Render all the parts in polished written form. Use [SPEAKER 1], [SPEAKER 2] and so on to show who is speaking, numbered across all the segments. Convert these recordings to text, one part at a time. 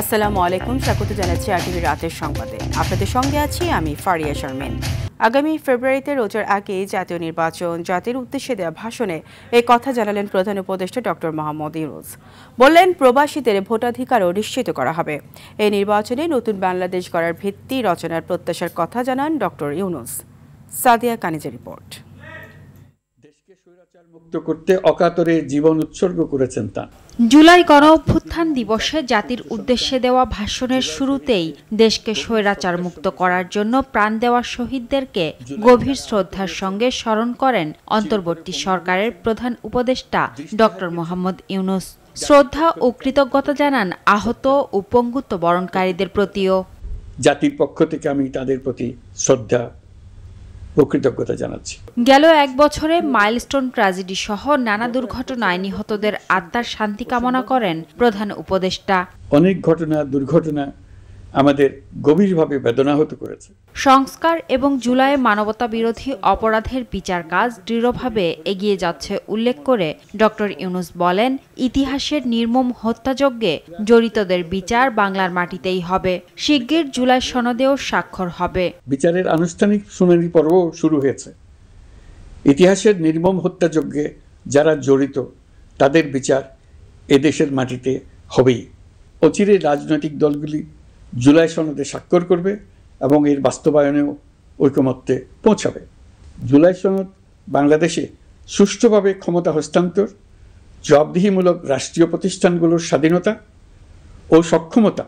[SPEAKER 1] আসসালামু আলাইকুম, স্বাগত জানাচ্ছি আরটিভি রাতের সংবাদে। আপনাদের সঙ্গে আছি আমি ফারিয়া শারমিন। আগামী ফেব্রুয়ারিতে রোজার আগে জাতীয় নির্বাচন জাতির উদ্দেশ্যে দেওয়া ভাষণে এই কথা জানালেন প্রধান উপদেষ্টা ডক্টর মোহাম্মদ ইউনূস। বললেন, প্রবাসীদের ভোটাধিকারও নিশ্চিত করা হবে। এই নির্বাচনে নতুন বাংলাদেশ গড়ার ভিত্তি রচনার প্রত্যাশার কথা জানান ডক্টর ইউনূস। সাদিয়া কানিজের রিপোর্ট।
[SPEAKER 2] দেশকে স্বৈরাচার মুক্ত করতে অকাতরে জীবন উৎসর্গ করেছেন তারা।
[SPEAKER 3] জুলাই গণঅভ্যুত্থান দিবসে জাতির উদ্দেশ্যে দেওয়া ভাষণের শুরুতেই দেশকে স্বৈরাচার মুক্ত করার জন্য প্রাণ দেওয়া শহীদদেরকে গভীর শ্রদ্ধার সঙ্গে স্মরণ করেন অন্তর্বর্তী সরকারের প্রধান উপদেষ্টা ডক্টর মোহাম্মদ ইউনূস। শ্রদ্ধা ও কৃতজ্ঞতা জানান আহত ও পঙ্গুত্ব বরণকারীদের প্রতিও।
[SPEAKER 2] জাতির পক্ষ থেকে আমি তাদের প্রতি শ্রদ্ধা ও কৃতজ্ঞতা জানাচ্ছি।
[SPEAKER 3] গেল এক বছরে মাইলস্টোন ট্র্যাজেডি সহ নানা দুর্ঘটনায় নিহতদের আত্মার শান্তি কামনা করেন প্রধান উপদেষ্টা।
[SPEAKER 2] অনেক দুর্ঘটনা আমাদের গভীরভাবে বেদনাহত করেছে।
[SPEAKER 3] সংস্কার এবং জুলাইয়ে মানবতা বিরোধী অপরাধের বিচার কাজ দৃঢ়ভাবে এগিয়ে যাচ্ছে উল্লেখ করে ডক্টর ইউনূস বলেন, ইতিহাসের নির্মম হত্যাযজ্ঞে জড়িতদের বিচার বাংলার মাটিতেই হবে। শিগগির জুলাই সনদেও স্বাক্ষর হবে।
[SPEAKER 2] বিচারের আনুষ্ঠানিক শুনানি পর্ব শুরু হয়েছে। ইতিহাসের নির্মম হত্যাযজ্ঞে যারা জড়িত তাদের বিচার এদেশের মাটিতে হবেই। অচিরে রাজনৈতিক দলগুলি জুলাই সনদে স্বাক্ষর করবে এবং এর বাস্তবায়নেও ঐকমত্যে পৌঁছাবে। জুলাই সনদ বাংলাদেশে সুষ্ঠুভাবে ক্ষমতা হস্তান্তর, জবাবদিহিমূলক রাষ্ট্রীয় প্রতিষ্ঠানগুলোর স্বাধীনতা ও সক্ষমতা,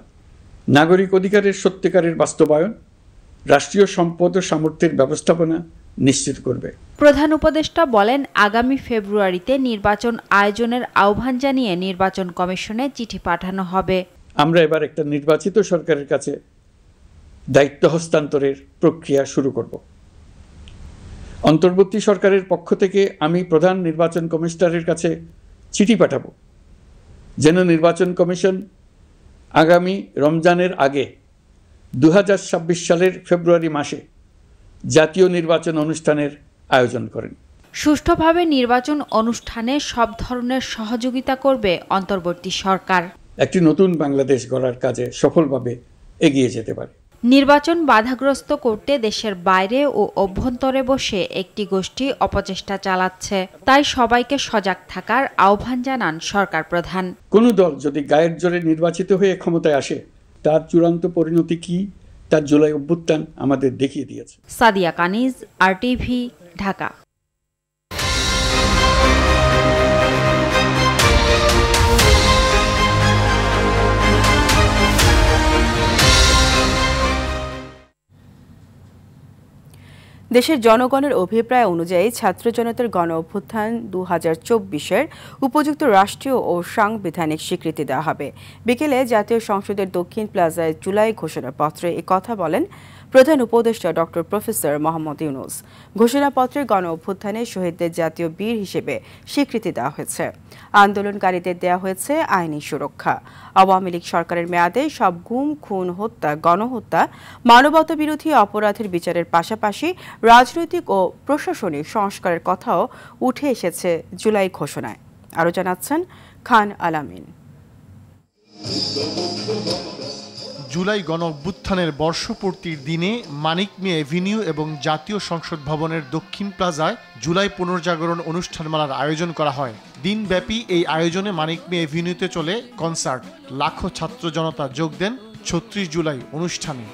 [SPEAKER 2] নাগরিক অধিকারের সত্যিকারের বাস্তবায়ন, রাষ্ট্রীয় সম্পদ ও সামর্থ্যের ব্যবস্থাপনা নিশ্চিত করবে।
[SPEAKER 3] প্রধান উপদেষ্টা বলেন, আগামী ফেব্রুয়ারিতে নির্বাচন আয়োজনের আহ্বান জানিয়ে নির্বাচন কমিশনে চিঠি পাঠানো হবে।
[SPEAKER 2] আমরা এবার একটা নির্বাচিত সরকারের কাছে দায়িত্ব হস্তান্তরের প্রক্রিয়া শুরু করব। অন্তর্বর্তী সরকারের পক্ষ থেকে আমি প্রধান নির্বাচন কমিশনারের কাছে চিঠি পাঠাবো, যেন নির্বাচন কমিশন আগামী রমজানের আগে 2026 সালের ফেব্রুয়ারি মাসে জাতীয় নির্বাচন অনুষ্ঠানের আয়োজন করেন।
[SPEAKER 3] সুষ্ঠুভাবে নির্বাচন অনুষ্ঠানে সব ধরনের সহযোগিতা করবে অন্তর্বর্তী সরকার।
[SPEAKER 2] একটি নতুন বাংলাদেশ গড়ার কাজে সফলভাবে এগিয়ে যেতে পারে।
[SPEAKER 3] নির্বাচন বাধাগ্রস্ত করতে দেশের বাইরে ও অভ্যন্তরে বসে একটি গোষ্ঠী অপচেষ্টা চালাচ্ছে, তাই সবাইকে সজাগ থাকার আহ্বান জানান সরকার প্রধান।
[SPEAKER 2] কোনো দল যদি গায়ের জোরে নির্বাচিত হয়ে ক্ষমতায় আসে, তার চূড়ান্ত পরিণতি কি তার জুলাই অভ্যুত্থান আমাদের দেখিয়ে দিয়েছে।
[SPEAKER 3] সাদিয়া কানিজ, আরটিভি, ঢাকা।
[SPEAKER 1] দেশের জনগণের অভিপ্রায় অনুযায়ী ছাত্র জনতার গণ অভ্যুত্থান 2024-এর উপযুক্ত রাষ্ট্রীয় ও সাংবিধানিক স্বীকৃতি দেওয়া হবে। বিকেলে জাতীয় সংসদের দক্ষিণ প্লাজায় জুলাই ঘোষণাপত্রে কথা বলেন প্রধান উপদেষ্টা ডক্টর প্রফেসর মোহাম্মদ ইউনূস। ঘোষণাপত্রে গণ অভ্যুত্থানে শহীদদের জাতীয় বীর হিসেবে স্বীকৃতি দেওয়া হয়েছে। আন্দোলনকারীদের দেওয়া হয়েছে আইনি সুরক্ষা। আওয়ামী লীগ সরকারের মেয়াদে সব গুম, খুন, হত্যা, গণহত্যা, মানবতা বিরোধী অপরাধের বিচারের পাশাপাশি রাজনৈতিক ও প্রশাসনিক সংস্কারের কথাও উঠে এসেছে জুলাই ঘোষণায়। আরও জানাচ্ছেন খান আলামিন।
[SPEAKER 4] জুলাই গণ অভ্যুত্থানের বর্ষপূর্তির দিনে মানিক মিয়া এভিনিউ এবং জাতীয় সংসদ ভবনের দক্ষিণ প্লাজায় জুলাই পুনর্জাগরণ অনুষ্ঠানমালার আয়োজন করা হয়। দিনব্যাপী এই আয়োজনে মানিক মিয়া এভিনিউতে চলে কনসার্ট। লাখো ছাত্র জনতা যোগ দেন 36 জুলাই অনুষ্ঠানে।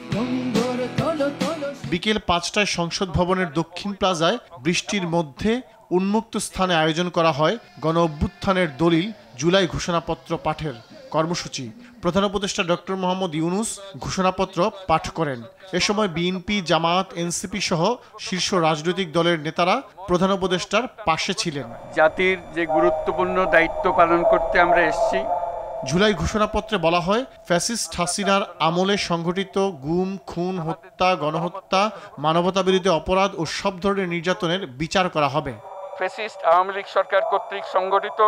[SPEAKER 4] বিকেল 5টায় সংসদ ভবনের দক্ষিণ প্লাজায় বৃষ্টির মধ্যে উন্মুক্ত স্থানে আয়োজন করা হয় গণ অভ্যুত্থানের দলিল জুলাই ঘোষণাপত্র পাঠের কর্মসূচি। প্রধান উপদেষ্টা ডক্টর মোহাম্মদ ইউনূস ঘোষণাপত্র পাঠ করেন। এ সময় বিএনপি, জামায়াত, এনসিপি সহ শীর্ষ রাজনৈতিক দলের নেতারা প্রধান উপদেষ্টার পাশে ছিলেন।
[SPEAKER 5] জাতির যে গুরুত্বপূর্ণ দায়িত্ব পালন করতে আমরা এসেছি।
[SPEAKER 4] জুলাই ঘোষণাপত্রে বলা হয়, ফ্যাসিস্ট হাসিনার আমলে সংঘটিত গুম, খুন, হত্যা, গণহত্যা, মানবতা বিরোধী অপরাধ ও সব ধরনের নির্যাতনের বিচার করা হবে।
[SPEAKER 5] ফ্যাসিস্ট আওয়ামী লীগ সরকার কর্তৃক সংঘটিত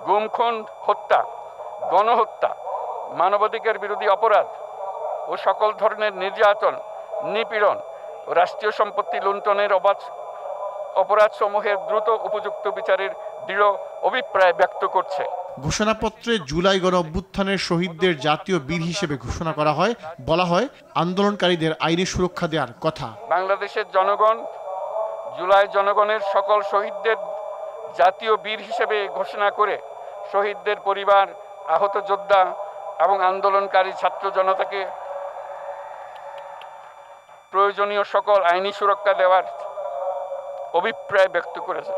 [SPEAKER 5] গুম, খুন, হত্যা, গণহত্যা, মানবাধিকার বিরোধী অপরাধ ও সকল ধরনের নির্যাতন, নিপীড়ন ও রাষ্ট্রীয় সম্পত্তি লুণ্ঠনের অপরাধসমূহের দ্রুত উপযুক্ত বিচারের দৃঢ় অভিপ্রায় ব্যক্ত করছে।
[SPEAKER 4] ঘোষণাপত্রে জুলাই গণঅভ্যুত্থানের শহীদদের জাতীয় বীর হিসেবে ঘোষণা করা হয়। বলা হয় আন্দোলনকারীদের আইনি সুরক্ষা দেওয়ার কথা।
[SPEAKER 5] বাংলাদেশের জনগণ জুলাই জনগণের সকল শহীদদের জাতীয় বীর হিসেবে ঘোষণা করে শহীদদের পরিবার, আহত যোদ্ধা এবং আন্দোলনকারী ছাত্র জনতাকে প্রয়োজনীয় সকল আইনি সুরক্ষা দেওয়ার অভিপ্রায় ব্যক্ত করেছে।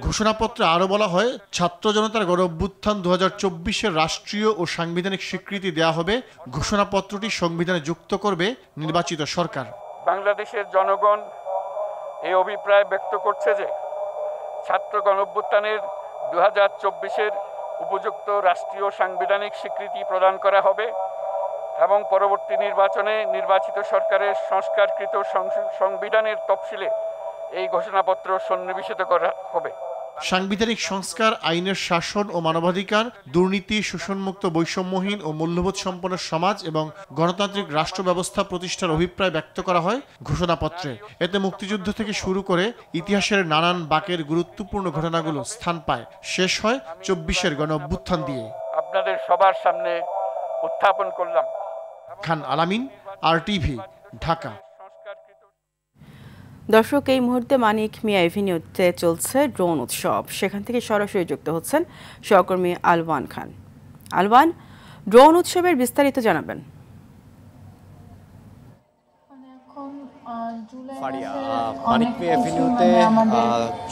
[SPEAKER 4] ঘোষণাপত্রে আরো বলা হয় ছাত্র জনতার গণঅভ্যুত্থান 2024-এর রাষ্ট্রীয় ও সাংবিধানিক স্বীকৃতি দেওয়া হবে। ঘোষণাপত্রটি সংবিধানে যুক্ত করবে নির্বাচিত সরকার।
[SPEAKER 5] বাংলাদেশের জনগণ এই অভিপ্রায় ব্যক্ত করছে যে ছাত্র গণঅভ্যুত্থানের 2024-এর উপযুক্ত রাষ্ট্রীয় সাংবিধানিক স্বীকৃতি প্রদান করা হবে এবং পরবর্তী নির্বাচনে নির্বাচিত সরকারের সংস্কারকৃত সংবিধানের তফসিলে এই ঘোষণাপত্র সন্নিবেশিত করা হবে।
[SPEAKER 4] সাংবিধানিক সংস্কার, আইনের শাসন ও মানবাধিকার, দুর্নীতি, শোষণমুক্ত, বৈষম্যহীন ও মূল্যবোধ সম্পন্ন সমাজ এবং গণতান্ত্রিক রাষ্ট্র ব্যবস্থা প্রতিষ্ঠার অভিপ্রায় ব্যক্ত করা হয় ঘোষণাপত্রে। এতে মুক্তিযুদ্ধ থেকে শুরু করে ইতিহাসের নানান বাঁকের গুরুত্বপূর্ণ ঘটনাগুলো স্থান পায়। শেষ হয় 24-এর গণঅভ্যুত্থান দিয়ে।
[SPEAKER 5] আপনাদের সবার সামনে উত্থাপন করলাম।
[SPEAKER 4] খান আলামিন, RTV, ঢাকা।
[SPEAKER 1] দর্শক, এই মুহূর্তে মানিক মিয়া এভিনিউতে চলছে ড্রোন উৎসব। সেখান থেকে সরাসরি যুক্ত হচ্ছেন সহকর্মী আলওয়ান খান। আলওয়ান, ড্রোন উৎসবের বিস্তারিত জানাবেন।
[SPEAKER 6] ফারিয়া, মানিক মিয়া এভিনিউতে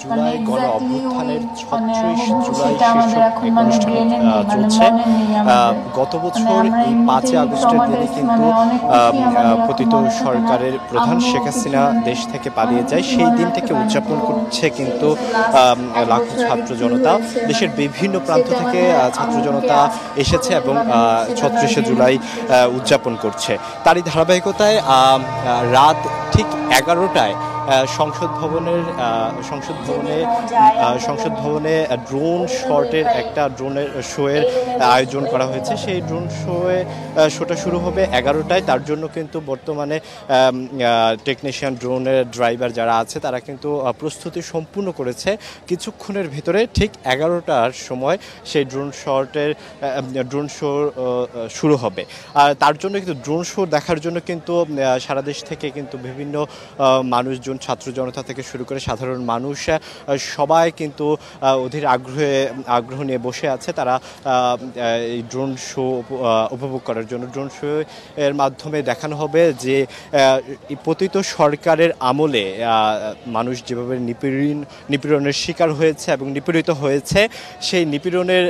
[SPEAKER 6] জুলাই গণ অভ্যুত্থানের 36 জুলাই শীর্ষক এক অনুষ্ঠান চলছে। গত বছর এই 5 আগস্টের দিনে কিন্তু পতিত সরকারের প্রধান শেখ হাসিনা দেশ থেকে পালিয়ে যায়। সেই দিন থেকে উদযাপন করছে কিন্তু লাখো ছাত্র জনতা। দেশের বিভিন্ন প্রান্ত থেকে ছাত্র জনতা এসেছে এবং 36শে জুলাই উদযাপন করছে। তারই ধারাবাহিকতায় রাত ঠিক 11টায় সংসদ ভবনে ড্রোন ড্রোনের শোয়ের আয়োজন করা হয়েছে। সেই ড্রোন শোটা শুরু হবে 11টায়। তার জন্য কিন্তু বর্তমানে টেকনিশিয়ান, ড্রোনের ড্রাইভার যারা আছে তারা কিন্তু প্রস্তুতি সম্পূর্ণ করেছে। কিছুক্ষণের ভিতরে ঠিক 11টার সময় সেই ড্রোন শো শুরু হবে। আর তার জন্য কিন্তু ড্রোন শো দেখার জন্য কিন্তু সারা দেশ থেকে কিন্তু বিভিন্ন মানুষজন, ছাত্র জনতা থেকে শুরু করে সাধারণ মানুষ সবাই কিন্তু অধীর আগ্রহ নিয়ে বসে আছে। তারা এই ড্রোন শো উপভোগ করার জন্য। ড্রোন শো এর মাধ্যমে দেখানো হবে যে পতিত সরকারের আমলে মানুষ যেভাবে নিপীড়নের শিকার হয়েছে এবং নিপীড়িত হয়েছে, সেই নিপীড়নের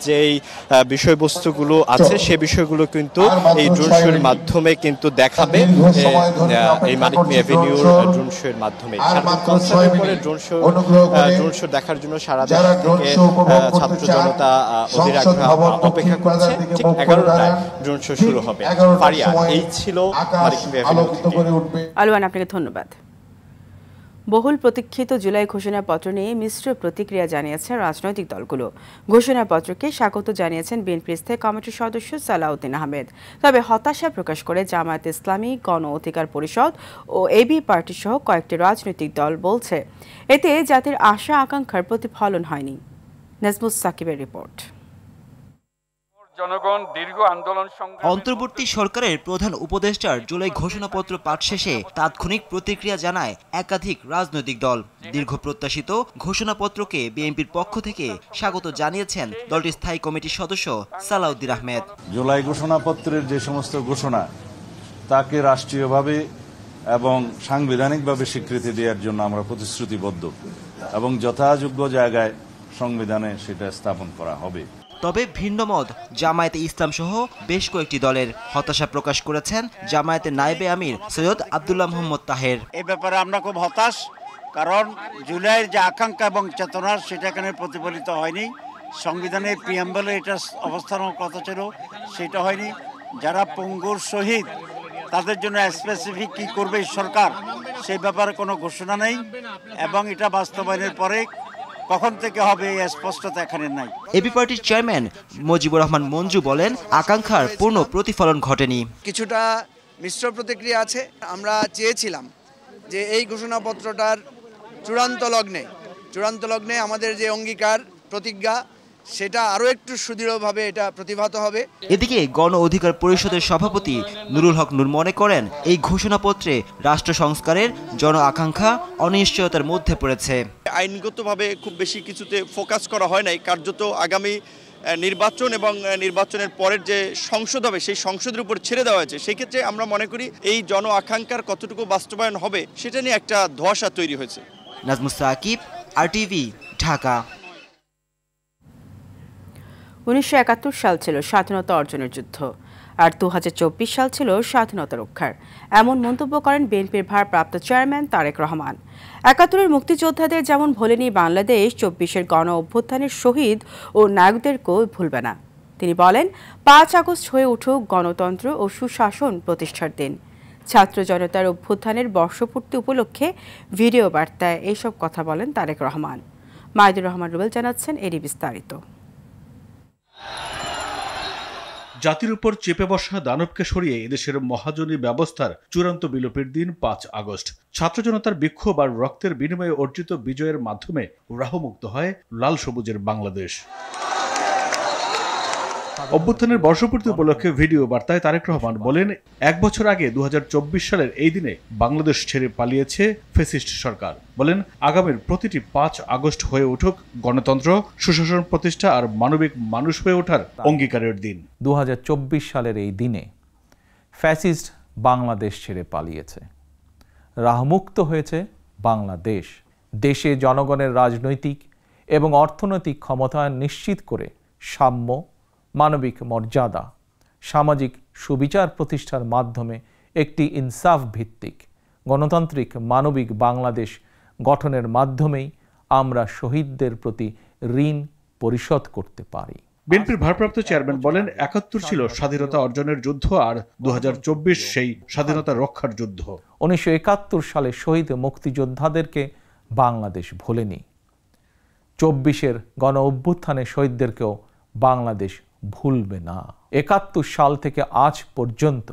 [SPEAKER 6] যেই বিষয়বস্তুগুলো আছে সেই বিষয়গুলো কিন্তু এই ড্রোন শোর মাধ্যমে কিন্তু দেখাবে এই মানিক মিয়া এভিনিউর ড্রোন শো এর মাধ্যমে। ড্রোন শো দেখার জন্য সারা দেশ থেকে ছাত্র জনতা অধীর আগ্রহে অপেক্ষা করছে। ঠিক 11টায় ড্রোন শো শুরু হবে। ফারিয়া, এই ছিল মানিক মিয়া এভিনিউ থেকে।
[SPEAKER 1] আলওয়ান, আপনাকে ধন্যবাদ। বহুল প্রতীক্ষিত জুলাই ঘোষণাপত্র নিয়ে মিশ্র প্রতিক্রিয়া জানিয়েছে রাজনৈতিক দলগুলো। ঘোষণাপত্রকে স্বাগত জানিয়েছেন বিএনপির স্থায়ী কমিটির সদস্য সালাউদ্দিন আহমেদ। তবে হতাশা প্রকাশ করে জামায়াত ইসলামী, গণ অধিকার পরিষদ ও এবি পার্টি সহ কয়েকটি রাজনৈতিক দল বলছে এতে জাতির আশা আকাঙ্ক্ষার প্রতিফলন হয়নি। নাজমুস সাকিবের রিপোর্ট।
[SPEAKER 7] অন্তর্বর্তী সরকারের প্রধান উপদেষ্টার জুলাই ঘোষণাপত্র পাঠ শেষে তাৎক্ষণিক প্রতিক্রিয়া জানায় একাধিক রাজনৈতিক দল। দীর্ঘ প্রত্যাশিত ঘোষণাপত্রকে বিএনপির পক্ষ থেকে স্বাগত জানিয়েছেন দলটির স্থায়ী কমিটির সদস্য সালাউদ্দিন আহমেদ।
[SPEAKER 8] জুলাই ঘোষণাপত্রের যে সমস্ত ঘোষণা, তাকে রাষ্ট্রীয়ভাবে এবং সাংবিধানিকভাবে স্বীকৃতি দেওয়ার জন্য আমরা প্রতিশ্রুতিবদ্ধ এবং যথাযোগ্য জায়গায় সংবিধানে সেটা স্থাপন করা হবে।
[SPEAKER 7] তবে ভিন্নমত জামায়াতে ইসলাম সহ বেশ কয়েকটি দলের। হতাশা প্রকাশ করেছেন জামায়াতের নায়েবে আমির সৈয়দ আব্দুল্লাহ মোহাম্মদ তাহের।
[SPEAKER 9] এই ব্যাপারে আমরা খুব হতাশ, কারণ জুলাইয়ের যে আকাঙ্ক্ষা এবং চেতনা সেটা এখানে প্রতিফলিত হয়নি। সংবিধানের প্রিয়াম্বলে এটা অবস্থানের কথা ছিল, সেটা হয়নি। যারা পঙ্গুর শহীদ তাদের জন্য স্পেসিফিক কি করবে সরকার, সেই ব্যাপারে কোনো ঘোষণা নেই এবং এটা বাস্তবায়নের পরে কখন থেকে হবে এই স্পষ্টতা এখানে নাই।
[SPEAKER 7] এবি পার্টির চেয়ারম্যান মুজিবুর রহমান মঞ্জু বলেন আকাঙ্ক্ষার পূর্ণ প্রতিফলন ঘটেনি।
[SPEAKER 10] কিছুটা মিশ্র প্রতিক্রিয়া আছে। আমরা চেয়েছিলাম যে এই ঘোষণাপত্রটার চূড়ান্ত লগ্নে আমাদের যে অঙ্গীকার প্রতিজ্ঞা সেটা আরও একটু সুদৃঢ়ভাবে এটা প্রতিভাত হবে।
[SPEAKER 7] এদিকে গণ অধিকার পরিষদের সভাপতি নুরুল হক নূর মনে করেন এই ঘোষণাপত্রে রাষ্ট্র সংস্কারের জন আকাঙ্ক্ষা অনিশ্চয়তার মধ্যে পড়েছে।
[SPEAKER 11] আইনগতভাবে খুব বেশি কিছুতে ফোকাস করা হয় নাই, কার্যত আগামী নির্বাচন এবং নির্বাচনের পরের যে সংসদ হবে সেই সংসদের উপর ছেড়ে দেওয়া হয়েছে। সেই ক্ষেত্রে আমরা মনে করি এই জন আকাঙ্ক্ষার কতটুকু বাস্তবায়ন হবে সেটা নিয়ে একটা ধোঁয়াশা তৈরি হয়েছে।
[SPEAKER 7] নাজমুস সাকিব, RTV, ঢাকা।
[SPEAKER 1] 1971 সাল ছিল স্বাধীনতা অর্জনের যুদ্ধ, আর 2024 সাল ছিল স্বাধীনতা রক্ষার, এমন মন্তব্য করেন বিএনপির ভারপ্রাপ্ত চেয়ারম্যান তারেক রহমান। 71-এর মুক্তিযোদ্ধাদের যেমন ভোলেনি বাংলাদেশ, 24-এর গণ অভ্যুত্থানের শহীদ ও নায়কদেরকেও ভুলবে না। তিনি বলেন, 5 আগস্ট হয়ে উঠুক গণতন্ত্র ও সুশাসন প্রতিষ্ঠার দিন। ছাত্র জনতার অভ্যুত্থানের বর্ষপূর্তি উপলক্ষে ভিডিও বার্তায় এইসব কথা বলেন তারেক রহমান। মাইদুর রহমান রুবেল জানাচ্ছেন এরই বিস্তারিত।
[SPEAKER 12] জাতির উপর চেপে বসা দানবকে সরিয়ে এদেশের মহাজনী ব্যবস্থার চূড়ান্ত বিলোপের দিন 5 আগস্ট। ছাত্র জনতার বিক্ষোভ আর রক্তের বিনিময়ে অর্জিত বিজয়ের মাধ্যমে রাহমুক্ত হয় লাল সবুজের বাংলাদেশ। অভ্যুত্থানের বর্ষপূর্তি উপলক্ষে ভিডিও বার্তায় তারেক রহমান বলেন, 1 বছর আগে 2024 সালের এই দিনে বাংলাদেশ ছেড়ে পালিয়েছে ফ্যাসিস্ট সরকার। বলেন, আগামীর প্রতিটি 5 আগস্ট হয়ে উঠুক গণতন্ত্র, সুশাসন প্রতিষ্ঠা আর মানবিক মানুষ হয়ে ওঠার অঙ্গীকারের দিন।
[SPEAKER 13] 2024 সালের এই দিনে ফ্যাসিস্ট বাংলাদেশ ছেড়ে পালিয়েছে, রাহমুক্ত হয়েছে বাংলাদেশ। দেশে জনগণের রাজনৈতিক এবং অর্থনৈতিক ক্ষমতায়ন নিশ্চিত করে সাম্য, মানবিক মর্যাদা, সামাজিক সুবিচার প্রতিষ্ঠার মাধ্যমে একটি ইনসাফ ভিত্তিক গণতান্ত্রিক মানবিক বাংলাদেশ গঠনের মাধ্যমেই আমরা শহীদদের প্রতি ঋণ পরিশোধ করতে পারি।
[SPEAKER 12] বিএনপির ভারপ্রাপ্ত চেয়ারম্যান বলেন, 71 ছিল স্বাধীনতা অর্জনের যুদ্ধ আর 2024 সেই স্বাধীনতা রক্ষার যুদ্ধ।
[SPEAKER 13] 1971 সালে শহীদ মুক্তিযোদ্ধাদেরকে বাংলাদেশ ভোলেনি। 24-এর গণ অভ্যুত্থানের শহীদদেরকেও বাংলাদেশ ভুলবে না। 71 সাল থেকে আজ পর্যন্ত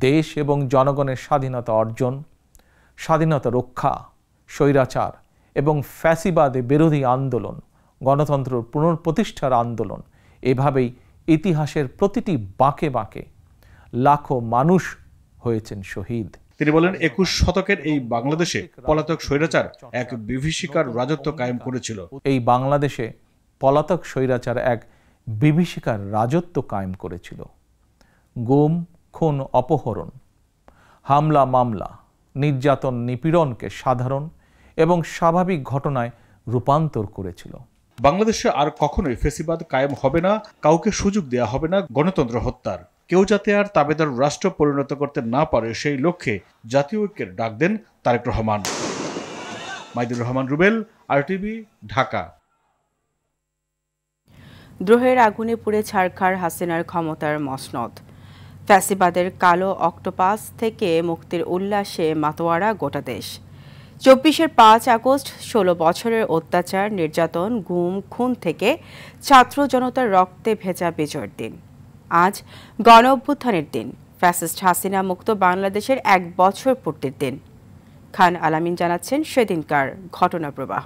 [SPEAKER 13] দেশ এবং জনগণের স্বাধীনতা অর্জন, স্বাধীনতা রক্ষা, স্বৈরাচার এবং ফ্যাসিবাদ বিরোধী আন্দোলন, গণতন্ত্র পুনঃপ্রতিষ্ঠার আন্দোলন, এভাবেই ইতিহাসের প্রতিটি বাঁকে বাঁকে লাখো মানুষ হয়েছেন শহীদ।
[SPEAKER 12] তিনি বলেন, 21 শতকের এই বাংলাদেশে পলাতক স্বৈরাচার এক বিভীষিকার রাজত্ব কায়েম করেছিল।
[SPEAKER 13] এই বাংলাদেশে পলাতক স্বৈরাচার এক বিভীষিকার রাজত্ব কায়েম করেছিল। গুম, খুন, অপহরণ, হামলা, মামলা, নির্যাতন, নিপীড়নকে সাধারণ এবং স্বাভাবিক ঘটনায় রূপান্তর করেছিল।
[SPEAKER 12] বাংলাদেশে আর কখনোই ফ্যাসিবাদ কায়েম হবে না, কাউকে সুযোগ দেয়া হবে না গণতন্ত্র হত্যার। কেউ যাতে আর তাবেদার রাষ্ট্র পরিণত করতে না পারে সেই লক্ষ্যে জাতীয় ঐক্যের ডাক দেন তারেক রহমান। মাইদুর রহমান রুবেল, RTV, ঢাকা।
[SPEAKER 1] দ্রোহের আগুনে পুড়ে ছারখার হাসিনার ক্ষমতার মসনদ। ফ্যাসিবাদের কালো অক্টোপাস থেকে মুক্তির উল্লাসে মাতোয়ারা গোটা দেশ। 24-এর 5 আগস্ট 16 বছরের অত্যাচার, নির্যাতন, গুম, খুন থেকে ছাত্র জনতার রক্তে ভেজা বিজয়ের দিন। আজ গণ অভ্যুত্থানের দিন, ফ্যাসিস্ট হাসিনা মুক্ত বাংলাদেশের 1 বছর পূর্তির দিন। খান আলামিন জানাচ্ছেন সেদিনকার ঘটনা প্রবাহ।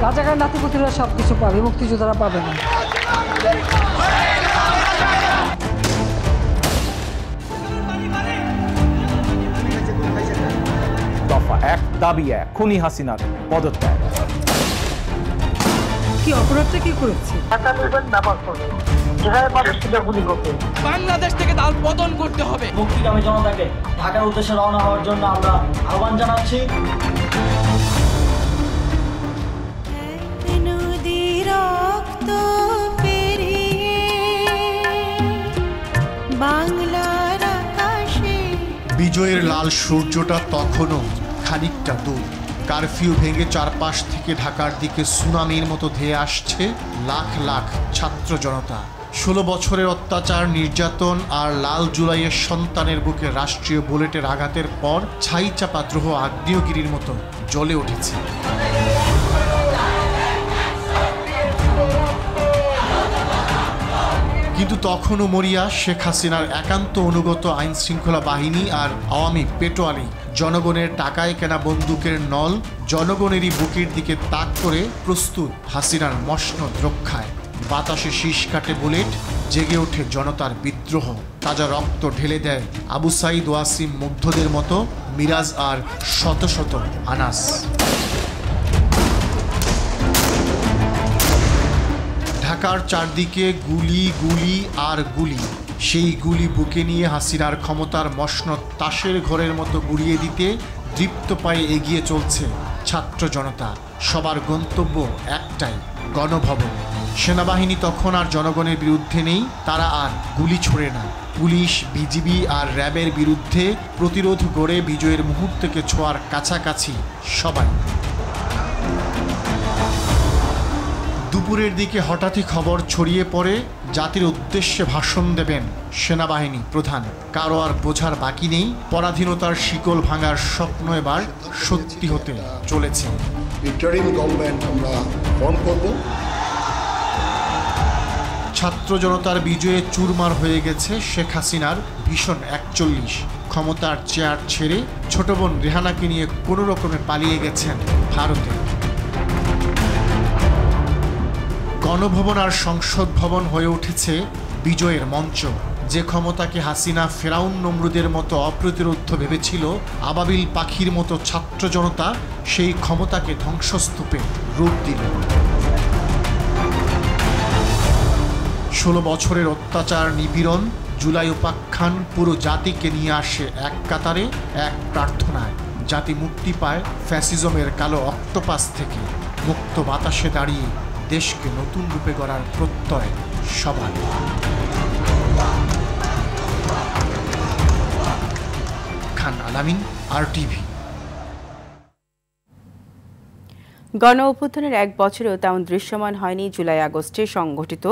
[SPEAKER 14] রাজাকার নাতিপুতিরা সবকিছু পাবে, মুক্তিযোদ্ধারা পাবে না।
[SPEAKER 13] দফা 1 দাবি 1, খুনি হাসিনার পদত্যাগ।
[SPEAKER 14] কি অপরাধটা কি করেছে?
[SPEAKER 15] বাংলাদেশ থেকে তার পতন করতে হবে।
[SPEAKER 16] মুক্তিকামী জনতাকে ঢাকার উদ্দেশ্যে রওনা হওয়ার জন্য আমরা আহ্বান জানাচ্ছি।
[SPEAKER 4] বিজয়ের লাল সূর্যটা তখনও খানিকটা দূর, কারফিউ ভেঙে চারপাশ থেকে ঢাকার দিকে সুনামির মতো ধেয়ে আসছে লাখ লাখ ছাত্র জনতা। 16 বছরের অত্যাচার, নির্যাতন আর লাল জুলাইয়ের সন্তানের বুকে রাষ্ট্রীয় বুলেটের আঘাতের পর ছাই চাপা দ্রোহ আগ্নেয়গিরির মতো জ্বলে উঠেছে। কিন্তু তখনও মরিয়া শেখ হাসিনার একান্ত অনুগত আইন শৃঙ্খলা বাহিনী আর আওয়ামী পেটোয়ালি। জনগণের টাকায় কেনা বন্দুকের নল জনগণেরই বুকের দিকে তাক করে প্রস্তুত হাসিনার মসনদ রক্ষায়। বাতাসে শীষ কাটে বুলেট, জেগে ওঠে জনতার বিদ্রোহ। তাজা রক্ত ঢেলে দেয় আবু সাইদ ওয়াসিম মুগ্ধদের মতো মিরাজ আর শত শত আনাস। ঢাকার চারদিকে গুলি গুলি আর গুলি। সেই গুলি বুকে নিয়ে হাসিনার ক্ষমতার মসনদ তাসের ঘরের মতো গুড়িয়ে দিতে দৃপ্ত পায়ে এগিয়ে চলছে ছাত্র জনতা। সবার গন্তব্য একটাই, গণভবন। সেনাবাহিনী তখন আর জনগণের বিরুদ্ধে নেই, তারা আর গুলি ছোড়ে না। পুলিশ, বিজিবি আর র্যাবের বিরুদ্ধে প্রতিরোধ গড়ে বিজয়ের মুহূর্তকে ছোঁয়ার কাছাকাছি সবাই। দুপুরের দিকে হঠাৎই খবর ছড়িয়ে পড়ে জাতির উদ্দেশ্যে ভাষণ দেবেন সেনাবাহিনী প্রধান। কারো আর বোঝার বাকি নেই, পরাধীনতার শিকল ভাঙার স্বপ্ন এবার সত্যি হতে চলেছে।
[SPEAKER 17] ইন্টারিম গভর্নমেন্ট আমরা ফর্ম করব।
[SPEAKER 4] ছাত্র জনতার বিজয়ে চুরমার হয়ে গেছে শেখ হাসিনার ভীষণ 41। ক্ষমতার চেয়ার ছেড়ে ছোট বোন রেহানাকে নিয়ে কোনো রকমে পালিয়ে গেছেন ভারতে। গণভবন আর সংসদ ভবন হয়ে উঠেছে বিজয়ের মঞ্চ। যে ক্ষমতাকে হাসিনা ফেরাউন নমরুদের মতো অপ্রতিরোধ্য ভেবেছিল, আবাবিল পাখির মতো ছাত্র জনতা সেই ক্ষমতাকে ধ্বংসস্তূপে রূপ দিল। 16 বছরের অত্যাচার, নিপীড়ন, জুলাই উপাখ্যান পুরো জাতিকে নিয়ে আসে এক কাতারে, এক প্রার্থনায়। জাতি মুক্তি পায় ফ্যাসিজমের কালো অক্টোপাস থেকে। মুক্ত বাতাসে দাঁড়িয়ে দেশকে নতুন রূপে গড়ার প্রত্যয় সবার। খান আলামিন, RTV।
[SPEAKER 1] গণ অভ্যুত্থানের এক বছরেও তেমন দৃশ্যমান হয়নি জুলাই আগস্টে সংঘটিত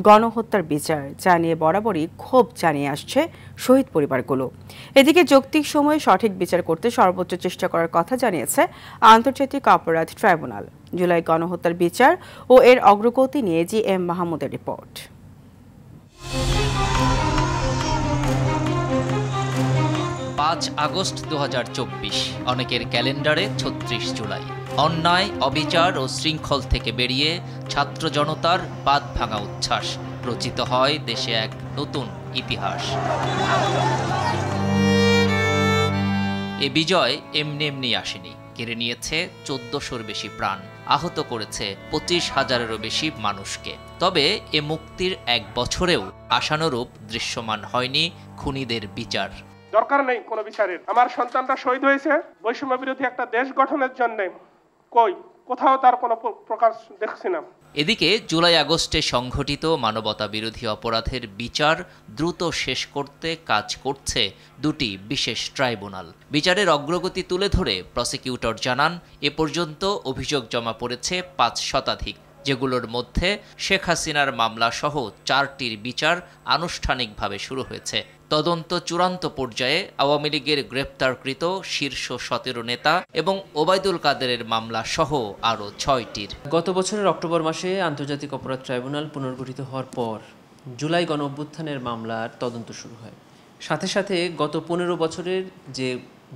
[SPEAKER 1] গণহত্যার বিচার, যা নিয়ে বরাবরই ক্ষোভ জানিয়ে আসছে শহীদ পরিবারগুলো। এদিকে যৌক্তিক সময়ে সঠিক বিচার করতে সর্বোচ্চ চেষ্টা করার কথা জানিয়েছে আন্তর্জাতিক অপরাধ ট্রাইব্যুনাল। জুলাই গণহত্যার বিচার ও এর অগ্রগতি নিয়ে GM মাহমুদের রিপোর্ট।
[SPEAKER 18] 5 আগস্ট 2024, অনেকের ক্যালেন্ডারে 36 জুলাই। অন্যায়, অবিচার ও শৃঙ্খল থেকে বেরিয়ে ছাত্র জনতার বাঁধ ভাঙা উচ্ছ্বাস, রচিত হয় দেশে এক নতুন ইতিহাস। এ বিজয় এমনি এমনি আসেনি, কেড়ে নিয়েছে 1400-র বেশি প্রাণ, আহত করেছে 25,000-এরও বেশি মানুষকে। তবে এ মুক্তির এক বছরেও আশানুরূপ দৃশ্যমান হয়নি খুনিদের বিচার।
[SPEAKER 19] দরকার নেই কোনো বিচারের। আমার সন্তানটা শহীদ হয়েছে বৈষম্য বিরোধী একটা দেশ গঠনের জন্য, কোথাও তার কোনো প্রকাশ দেখছি না।
[SPEAKER 18] এদিকে জুলাই আগস্টে সংঘটিত মানবতা বিরোধী অপরাধের বিচার দ্রুত শেষ করতে কাজ করছে দুটি বিশেষ ট্রাইব্যুনাল। বিচারের অগ্রগতি তুলে ধরে প্রসিকিউটর জানান, এ পর্যন্ত অভিযোগ জমা পড়েছে 5 শতাধিক, যেগুলোর মধ্যে শেখ হাসিনার মামলা সহ 4টির বিচার আনুষ্ঠানিকভাবে শুরু হয়েছে। তদন্ত চূড়ান্ত পর্যায়ে আওয়ামী লীগের গ্রেপ্তারকৃত শীর্ষ 17 নেতা এবং ওবায়দুল কাদেরের মামলা সহ আরও 6টির।
[SPEAKER 20] গত বছরের অক্টোবর মাসে আন্তর্জাতিক অপরাধ ট্রাইব্যুনাল পুনর্গঠিত হওয়ার পর জুলাই গণ অভ্যুত্থানের মামলার তদন্ত শুরু হয়। সাথে সাথে গত 15 বছরের যে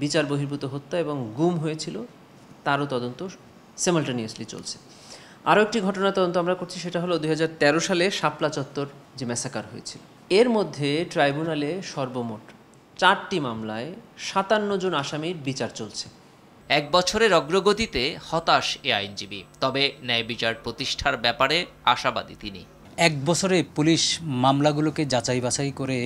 [SPEAKER 20] বিচার বহির্ভূত হত্যা এবং গুম হয়েছিল তারও তদন্ত সিমালটেনিয়াসলি চলছে। আরও একটি ঘটনা তদন্ত আমরা করছি, সেটা হলো 2013 সালে শাপলা চত্বর যে ম্যাসাকার হয়েছিল। এর মধ্যে ট্রাইব্যুনালে সর্বমোট 4টি মামলায় 57 জন আসামির বিচার চলছে।
[SPEAKER 18] এক বছরের অগ্রগতিতে হতাশ এ আইনজীবী, তবে ন্যায় বিচার প্রতিষ্ঠার ব্যাপারে আশাবাদী তিনি।
[SPEAKER 21] এক বছরে পুলিশ মামলাগুলোকে যাচাই বাছাই করে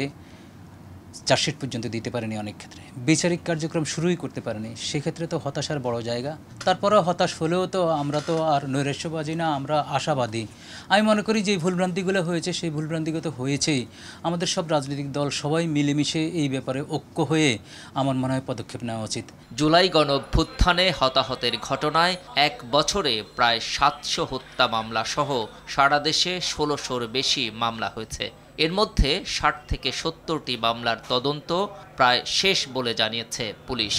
[SPEAKER 21] চার্জশিট পর্যন্ত দিতে পারেনি, অনেক ক্ষেত্রে বিচারিক কার্যক্রম শুরুই করতে পারেনি। সেক্ষেত্রে তো হতাশার বড় জায়গা। তারপরেও হতাশ হলেও তো আমরা তো আর নৈরাশ্যবাদী না, আমরা আশাবাদী। আমি মনে করি যে ভুলভ্রান্তিগুলো হয়েছে সেই ভুলভ্রান্তিগুলো তো হয়েছেই। আমাদের সব রাজনৈতিক দল সবাই মিলেমিশে এই ব্যাপারে ঐক্য হয়ে আমার মনে হয় পদক্ষেপ নেওয়া উচিত।
[SPEAKER 18] জুলাই গণঅভ্যুত্থানে হতাহতের ঘটনায় 1 বছরে প্রায় 700 হত্যা মামলা সহ সারা দেশে 1600-র বেশি মামলা হয়েছে। এর মধ্যে 60 থেকে 70টি মামলার তদন্ত প্রায় শেষ বলে জানিয়েছে police.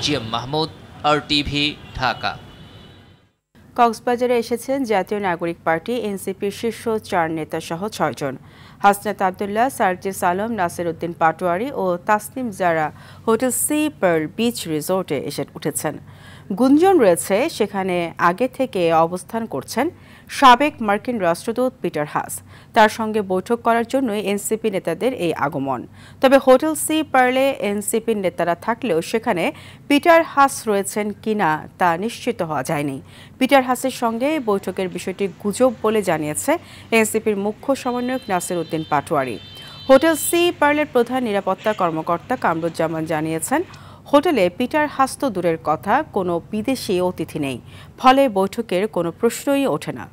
[SPEAKER 18] GM Mahmud, RTV, Dhaka.
[SPEAKER 1] কক্সবাজারে এসেছেন জাতীয় নাগরিক পার্টি এনসিপির শীর্ষ 4 নেতা সহ 6 জন। হাসনাত আবদুল্লাহ, সার্জিস আলম, নাসির উদ্দিন পাটোয়ারি ও তাসনিম জারা হোটেল সি পার্ল বিচ রিসোর্টে এসে উঠেছেন। গুঞ্জন রয়েছে সেখানে আগে থেকে অবস্থান করছেন সাবেক মার্কিন রাষ্ট্রদূত পিটার হাস। তার সঙ্গে বৈঠক করার জন্যই এনসিপি নেতাদের এই আগমন। তবে হোটেল সি পার্লে এনসিপির নেতারা থাকলেও সেখানে পিটার হাস রয়েছেন কিনা তা নিশ্চিত হওয়া যায়নি। পিটার হাসের সঙ্গে বৈঠকের বিষয়টি গুজব বলে জানিয়েছে এনসিপির মুখ্য সমন্বয়ক নাসির উদ্দিন পাটোয়ারি। হোটেল সি পার্লের প্রধান নিরাপত্তা কর্মকর্তা কামরুজ্জামান জানিয়েছেন, হোটেলে পিটার হাস তো দূরের কথা, কোনো বিদেশি অতিথি নেই, ফলে বৈঠকের কোনো প্রশ্নই ওঠে না।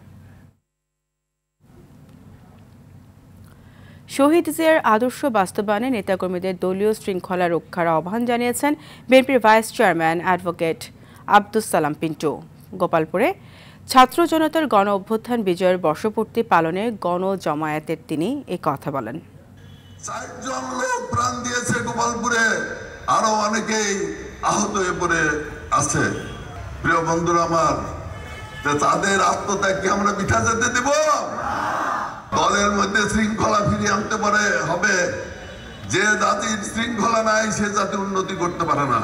[SPEAKER 1] শহীদ জিয়ার আদর্শ বাস্তবায়নে নেতাকর্মীদের দলীয় শৃঙ্খলা রক্ষার আহ্বান জানিয়েছেন বিএনপির vice chairman advocate Abdus Salam Pintu. গোপালপুরে ছাত্র জনতার গণ অভ্যুত্থান বিজয়ের বর্ষপূর্তি পালনে গণজমায়েতের তিনি এই কথা বলেন।
[SPEAKER 22] 4 জন লোক প্রাণ দিয়েছে গোপালপুরে, আরো অনেকেই আহত হয়ে পড়ে আছে। প্রিয় বন্ধুরা আমার, তাদের আত্মত্যাগকে আমরা বিঠা যেতে দেব? দলের মধ্যে শৃঙ্খলা ফিরিয়ে আনতে পারে হবে। যে জাতির শৃঙ্খলা নাই সে জাতি উন্নতি করতে পারে না।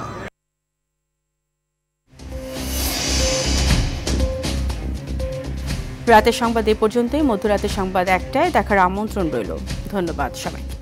[SPEAKER 1] রাতের সংবাদ এ পর্যন্তই। মধ্যরাতের সংবাদ 1টায় দেখার আমন্ত্রণ রইল। ধন্যবাদ সবাইকে।